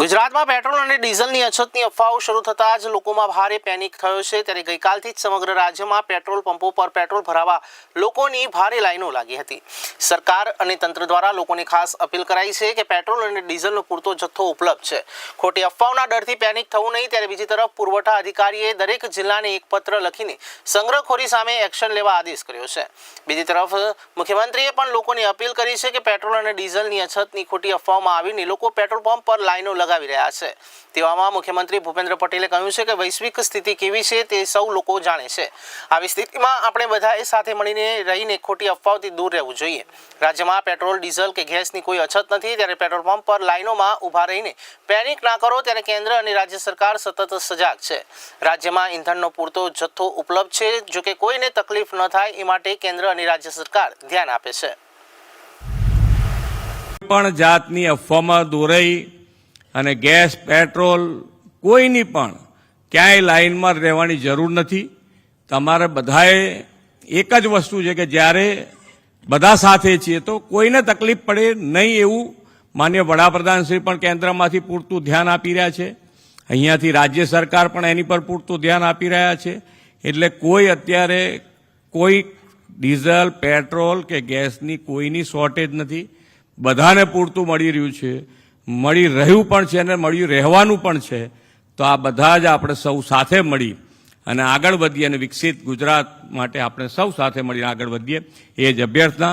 ગુજરાતમાં પેટ્રોલ અને ડીઝલની અછતની અફવાઓ શરૂ થતાં જ લોકોમાં ભારે પેનિક થયો છે। ત્યારે ગઈકાલથી જ સમગ્ર રાજ્યમાં પેટ્રોલ પંપો પર પેટ્રોલ ભરાવા લોકોની ભારે લાઈનો લાગી હતી। સરકાર અને તંત્ર દ્વારા લોકોને ખાસ અપીલ કરાઈ છે કે પેટ્રોલ અને ડીઝલનો પૂરતો જથ્થો ઉપલબ્ધ છે। ખોટી અફવાઓના ડરથી પેનિક થવું નહીં। ત્યારે બીજી તરફ પુરવઠા અધિકારીએ દરેક જિલ્લાને એક પત્ર લખીને સંગ્રહખોરી સામે એક્શન લેવા આદેશ કર્યો છે। બીજી તરફ મુખ્યમંત્રીએ પણ લોકોને અપીલ કરી છે કે પેટ્રોલ અને ડીઝલની અછતની ખોટી અફવાઓમાં આવીને લોકો પેટ્રોલ પંપ પર લાઈનો लगावी रह्या छे। तेवामां मुख्यमंत्री भूपेन्द्र पटेले કહ્યું છે કે વૈશ્વિક સ્થિતિ કેવી છે તે સૌ લોકો જાણે છે। આવી સ્થિતિમાં આપણે બધાએ સાથે મળીને રહીને ખોટી અફવાઓથી દૂર રહેવું જોઈએ। રાજ્યમાં પેટ્રોલ ડીઝલ કે ગેસની કોઈ અછત નથી। ત્યારે પેટ્રોલ પંપ પર લાઈનોમાં ઊભા રહીને પેનિક ના કરો। ત્યારે કેન્દ્ર અને રાજ્ય સરકાર સતત સજાગ છે। રાજ્યમાં ઈંધણનો પૂરતો જથ્થો ઉપલબ્ધ છે। જો કે કોઈને તકલીફ ન થાય એ માટે કેન્દ્ર અને રાજ્ય સરકાર ધ્યાન આપે છે। પણ જાતની અફવામાં દોરાઈ અને ગેસ પેટ્રોલ કોઈની પણ ક્યાંય લાઈનમાં રહેવાની જરૂર નથી। તમારે બધાએ એક જ વસ્તુ છે કે જ્યારે બધા સાથે છીએ તો કોઈને તકલીફ પડે નહીં એવું માનનીય વડાપ્રધાન શ્રી પણ કેન્દ્રમાંથી પૂરતું ધ્યાન આપી રહ્યા છે। અહીંયાથી રાજ્ય સરકાર પણ એની પર પૂરતું ધ્યાન આપી રહ્યા છે। એટલે કોઈ અત્યારે કોઈ ડીઝલ પેટ્રોલ કે ગેસની કોઈની શોર્ટેજ નથી। બધાને પૂરતું મળી રહ્યું છે, મળી રહ્યું પણ છે અને મળી રહેવાનું પણ છે। તો આ બધા જ આપણે સૌ સાથે મળી અને આગળ વધીએ અને વિકસિત ગુજરાત માટે આપણે સૌ સાથે મળીને આગળ વધીએ એ જ અભ્યર્થના।